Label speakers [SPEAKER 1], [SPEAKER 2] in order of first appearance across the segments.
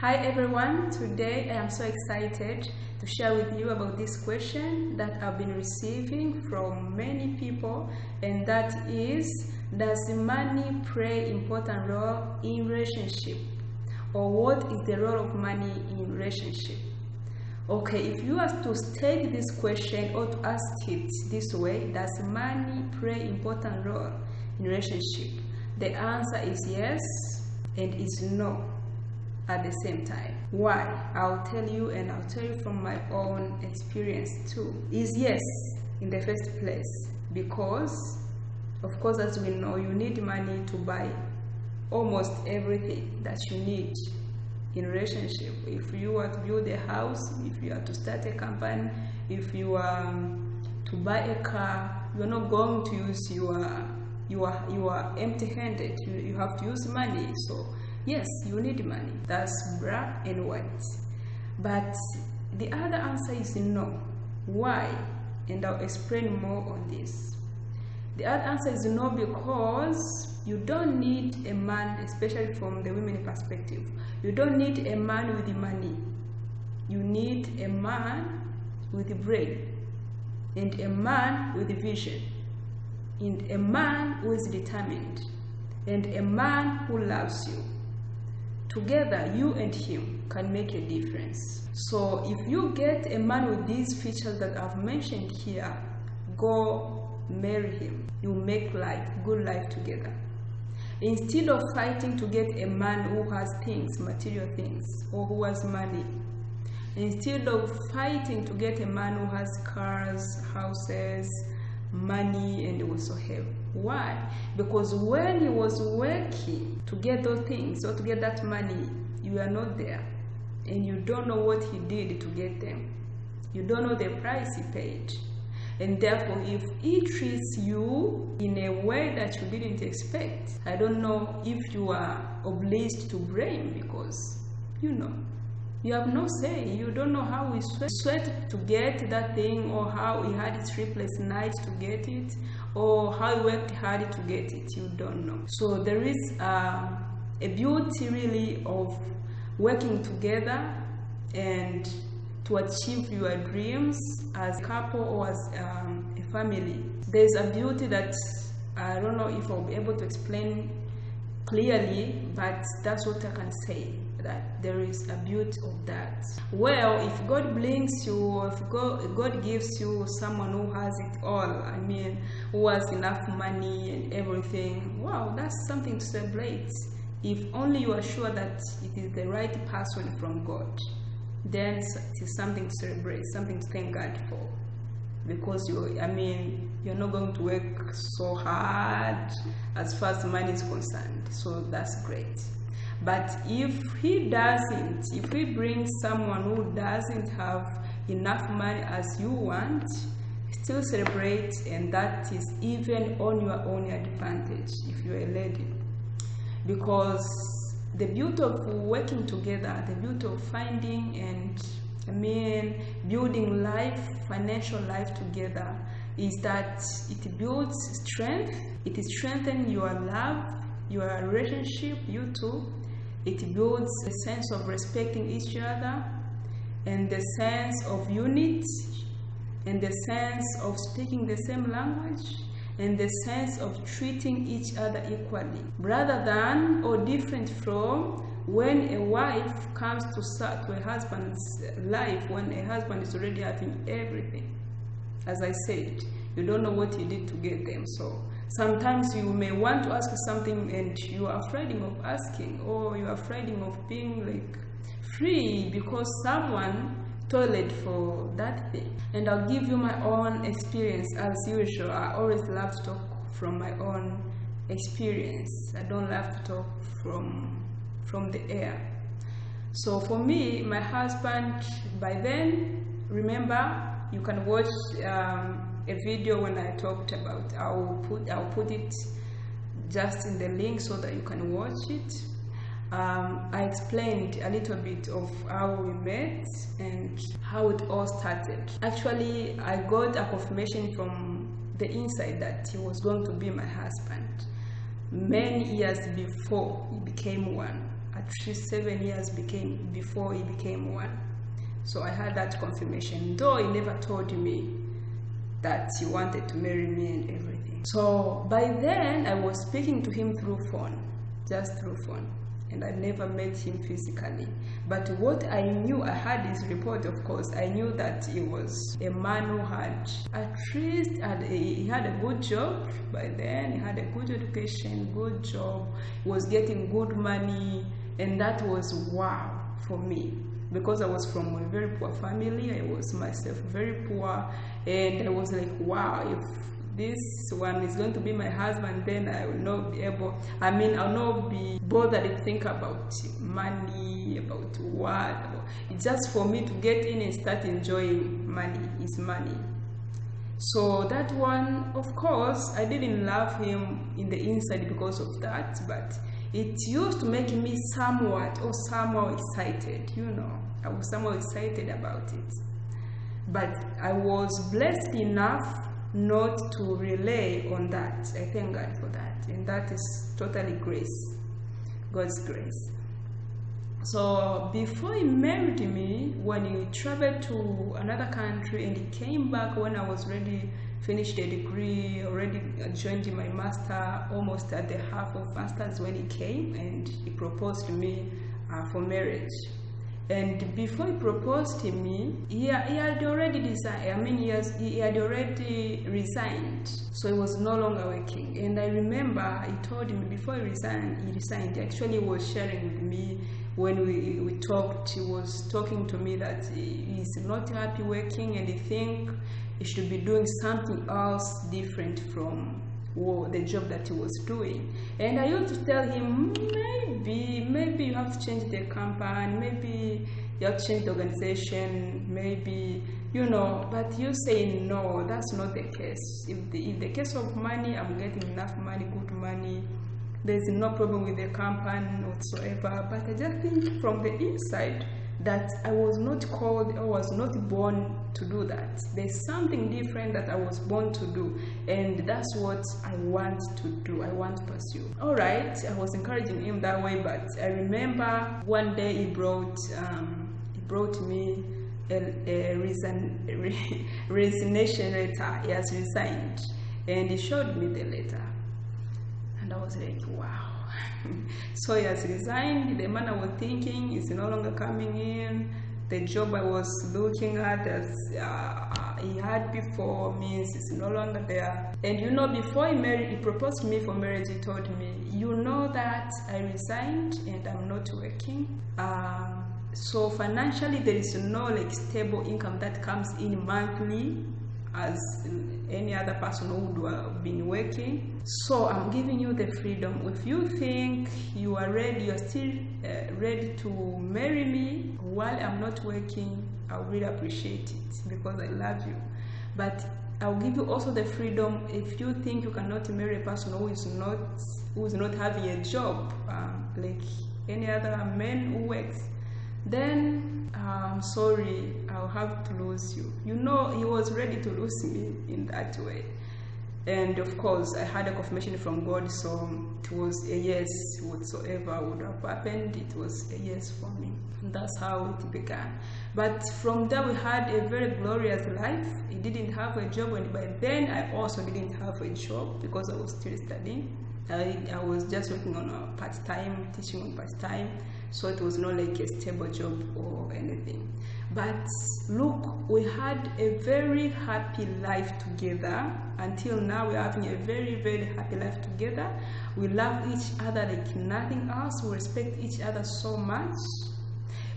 [SPEAKER 1] Hi everyone, today I am so excited to share with you about this question that I've been receiving from many people, and that is, does money play an important role in relationship? Or what is the role of money in relationship? Okay, if you are to state this question or to ask it this way, does money play an important role in relationship? The answer is yes and is no at the same time. Why? I'll tell you, and I'll tell you from my own experience too. Is yes in the first place, because of course, as we know, you need money to buy almost everything that you need in a relationship. If you are to build a house, if you are to start a company, if you are to buy a car, you're not going to use you are empty-handed. You have to use money. So yes, you need money. That's black and white. But the other answer is no. Why? And I'll explain more on this. The other answer is no, because you don't need a man, especially from the women perspective. You don't need a man with the money. You need a man with the brain, and a man with the vision, and a man who is determined, and a man who loves you. Together, you and him can make a difference. So if you get a man with these features that I've mentioned here, go marry him. You make good life together. Instead of fighting to get a man who has things, material things, or who has money, instead of fighting to get a man who has cars, houses, money, and also health. Why? Because when he was working to get those things or to get that money, you are not there, and you don't know what he did to get them. You don't know the price he paid. And therefore, if he treats you in a way that you didn't expect, I don't know if you are obliged to blame, because you have no say. You don't know how he sweat to get that thing, or how he had sleepless nights to get it, or how he worked hard to get it. You don't know. So there is a beauty really of working together and to achieve your dreams as a couple or as a family. There's a beauty that I don't know if I'll be able to explain clearly, but that's what I can say, that there is a beauty of that. Well, if God brings you, or if God gives you someone who has it all, who has enough money and everything, wow, that's something to celebrate. If only you are sure that it is the right person from God, then it is something to celebrate, something to thank God for. Because you're not going to work so hard as far as money is concerned. So that's great. But if he brings someone who doesn't have enough money as you want, still celebrate, and that is even on your own advantage if you're a lady. Because the beauty of working together, the beauty of finding and building life, financial life together, is that it builds strength. It strengthens your love, your relationship, you two. It builds a sense of respecting each other, and the sense of unity, and the sense of speaking the same language, and the sense of treating each other equally, rather than or different from when a wife comes to a husband's life, when a husband is already having everything. As I said, you don't know what you did to get them. So sometimes you may want to ask something and you are afraid of asking, or you are afraid of being free because someone toilet for that thing. And I'll give you my own experience as usual. I always love to talk from my own experience. I don't love to talk from the air. So for me, my husband, by then, remember, you can watch a video when I talked about. I'll put it just in the link so that you can watch it. I explained a little bit of how we met and how it all started. Actually, I got a confirmation from the inside that he was going to be my husband many years before he became one. At at least 7 years before he became one. So I had that confirmation, though he never told me that he wanted to marry me and everything. So by then I was speaking to him through phone, just through phone, and I never met him physically. But what I knew, I had his report, of course. I knew that he was a man who had at least he had a good job by then. He had a good education, good job, was getting good money, and that was wow for me, because I was from a very poor family. I was myself very poor, and I was like, wow, if this one is going to be my husband, then I will not be I'll not be bothered to think about money, about what. It's just for me to get in and start enjoying money, is money. So that one, of course, I didn't love him in the inside because of that, but it used to make me somehow excited, I was somehow excited about it. But I was blessed enough not to rely on that. I thank God for that, and that is totally grace, God's grace. So before he married me, when he traveled to another country and he came back when I was ready, finished the degree, already joined my master, almost at the half of masters, when he came and he proposed to me for marriage. And before he proposed to me, he had already he had already resigned, so he was no longer working. And I remember he told me before he resigned. He actually was sharing with me when we talked. He was talking to me that he's not happy working, and he think he should be doing something else different from the job that he was doing. And I used to tell him, maybe you have to change the company, maybe you have to change the organization, maybe, but you say no, that's not the case. If the case of money, I'm getting enough money, good money, there's no problem with the company whatsoever. But I just think from the inside that I was not called, I was not born to do that. There's something different that I was born to do, and that's what I want to do, I want to pursue. Alright, I was encouraging him that way, but I remember one day he brought me a resignation letter. He has resigned, and he showed me the letter, and I was like, wow. So he has resigned. The man I was thinking is no longer coming in. The job I was looking at as he had before means it's no longer there. And before he proposed to me for marriage, he told me, that I resigned and I'm not working. So financially there is no stable income that comes in monthly as any other person who would have been working. So I'm giving you the freedom. If you think you are ready, you are still ready to marry me while I'm not working, I would really appreciate it, because I love you. But I'll give you also the freedom. If you think you cannot marry a person who is not having a job, like any other man who works, then I'm sorry, I'll have to lose you. He was ready to lose me in that way. And of course, I had a confirmation from God, so it was a yes. Whatsoever would have happened, it was a yes for me. And that's how it began. But from there, we had a very glorious life. He didn't have a job, and by then, I also didn't have a job because I was still studying. I was just working on a part-time, teaching on part-time, so it was not like a stable job or anything. But look, we had a very happy life together. Until now, we're having a very, very happy life together. We love each other like nothing else. We respect each other so much.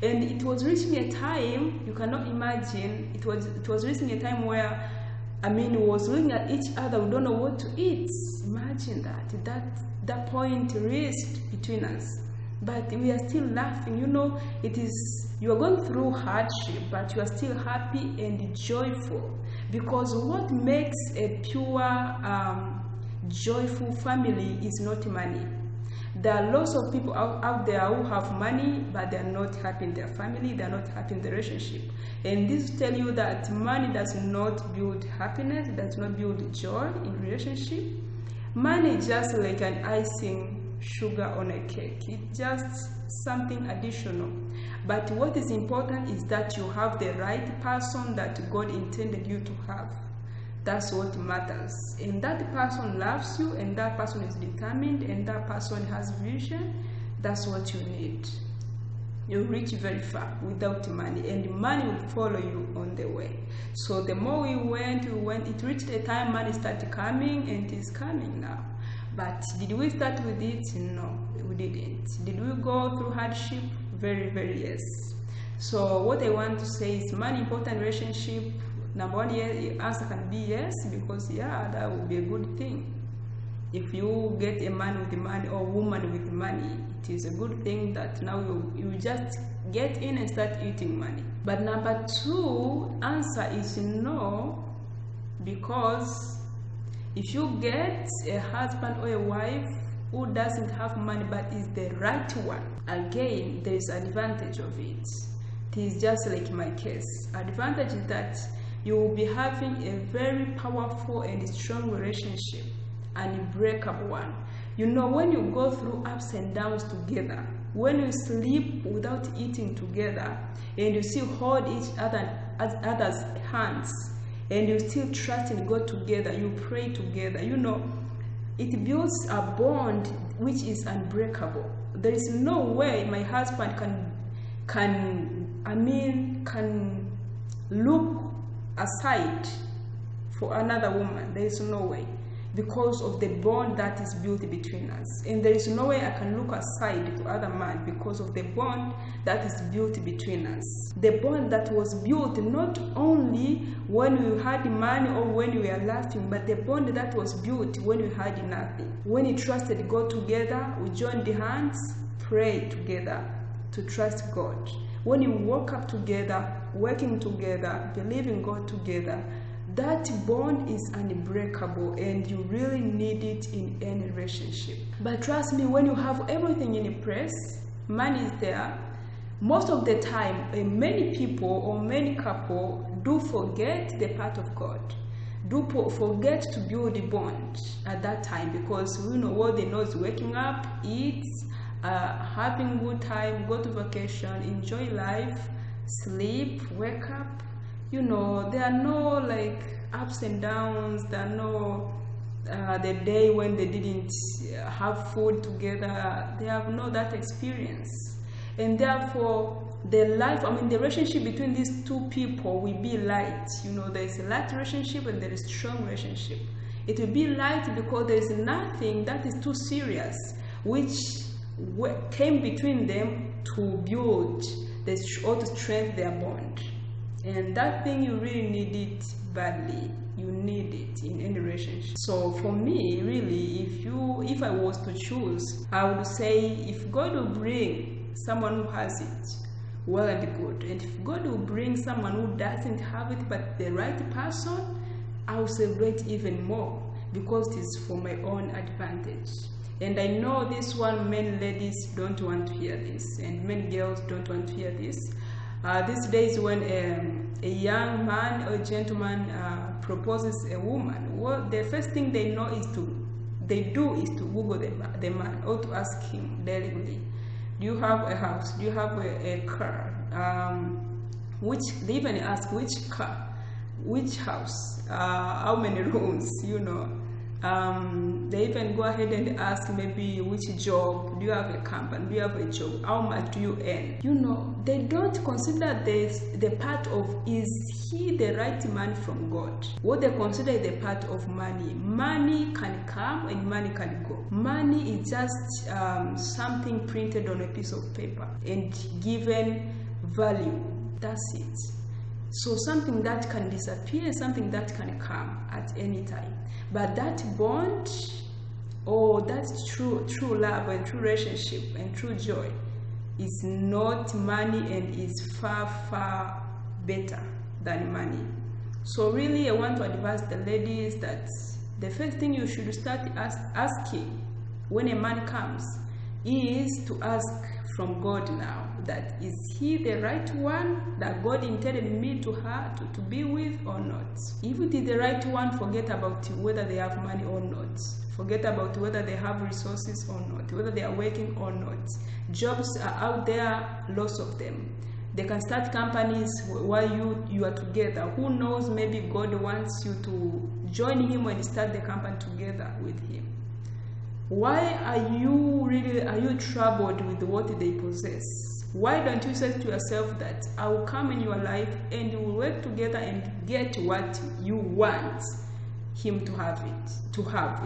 [SPEAKER 1] And it was reaching a time, you cannot imagine, it was reaching a time where we was looking at each other, we don't know what to eat. Imagine that point reached between us. But we are still laughing. You are going through hardship, but you are still happy and joyful. Because what makes a pure, joyful family is not money. There are lots of people out there who have money, but they are not happy in their family, they are not happy in the relationship. And this tell you that money does not build happiness, does not build joy in relationship. Money is just like an icing sugar on a cake. It's just something additional. But what is important is that you have the right person that God intended you to have. That's what matters. And that person loves you, and that person is determined, and that person has vision. That's what you need. You'll reach very far without money, and money will follow you on the way. So the more we went, it reached a time money started coming, and it is coming now. But did we start with it? No, we didn't. Did we go through hardship? Very, very yes. So what I want to say is money important relationship. Number one, answer can be yes, because yeah, that would be a good thing. If you get a man with money or woman with money, it is a good thing that now you just get in and start eating money. But number two, answer is no, because if you get a husband or a wife who doesn't have money but is the right one, again, there is advantage of it. It is just like my case. Advantage is that you will be having a very powerful and strong relationship, an unbreakable one. You know, when you go through ups and downs together, when you sleep without eating together, and you still hold each other's hands, and you still trust in God together, you pray together, you know, it builds a bond which is unbreakable. There is no way my husband can look aside for another woman. There is no way, because of the bond that is built between us. And there is no way I can look aside to other man because of the bond that is built between us. The bond that was built not only when we had money or when we were laughing, but the bond that was built when we had nothing. When we trusted God together, we joined the hands, prayed together to trust God. When you woke up together, working together, believing God together, that bond is unbreakable, and you really need it in any relationship. But trust me, when you have everything in place, money is there, most of the time, many people or many couples do forget the part of God, do forget to build the bond at that time, because you know what they know is waking up, eat, having good time, go to vacation, enjoy life, sleep, wake up. You know, there are no like ups and downs. There are no the day when they didn't have food together. They have no that experience, and therefore the relationship between these two people will be light. You know, there is a light relationship and there is strong relationship. It will be light because there is nothing that is too serious which came between them to build or to strengthen their bond. And that thing, you really need it badly. You need it in any relationship. So for me, really, if I was to choose, I would say if God will bring someone who has it, well and good. And if God will bring someone who doesn't have it but the right person, I will celebrate even more, because it is for my own advantage. And I know this one, many ladies don't want to hear this, and many girls don't want to hear this. These days, when a young man or gentleman proposes a woman, well, the first thing they do is to Google the man, or to ask him directly, do you have a house? Do you have a car? They even ask which car, which house, how many rooms, you know. They even go ahead and ask maybe which job, do you have a company, do you have a job, how much do you earn? You know, they don't consider the part of, is he the right man from God? What they consider is the part of money. Money can come and money can go. Money is just something printed on a piece of paper and given value. That's it. So something that can disappear, something that can come at any time. But that bond, or that true love and true relationship and true joy is not money, and is far, far better than money. So really, I want to advise the ladies that the first thing you should start asking when a man comes is to ask from God now, that is he the right one that God intended me to be with or not? If it is the right one, forget about whether they have money or not. Forget about whether they have resources or not, whether they are working or not. Jobs are out there, lots of them. They can start companies while you are together. Who knows, maybe God wants you to join him and start the company together with him. Why are you troubled with what they possess? Why don't you say to yourself that I will come in your life and you will work together and get what you want him to have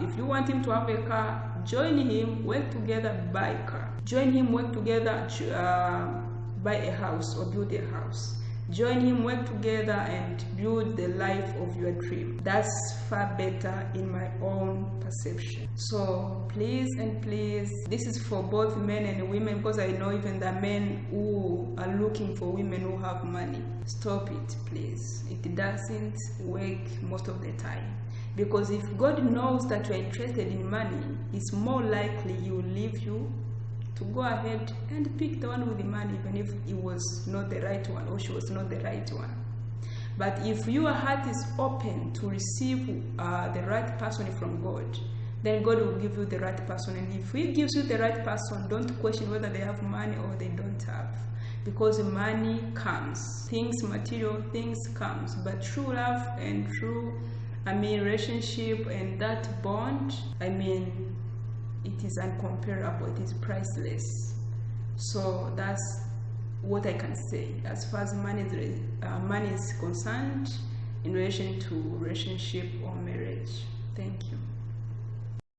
[SPEAKER 1] If you want him to have a car, join him, work together, buy a car. Join him, work together, buy a house or build a house. Join him, work together and build the life of your dream. That's far better in my own perception. So please and please, this is for both men and women, because I know even the men who are looking for women who have money. Stop it, please. It doesn't work most of the time. Because if God knows that you are interested in money, it's more likely he will leave you to go ahead and pick the one with the money, even if it was not the right one or she was not the right one. But if your heart is open to receive the right person from God, then God will give you the right person. And if he gives you the right person, don't question whether they have money or they don't have. Because money comes, material things comes, but true love and true relationship and that bond, it is incomparable, it is priceless. So that's what I can say as far as money is concerned in relation to relationship or marriage. Thank you.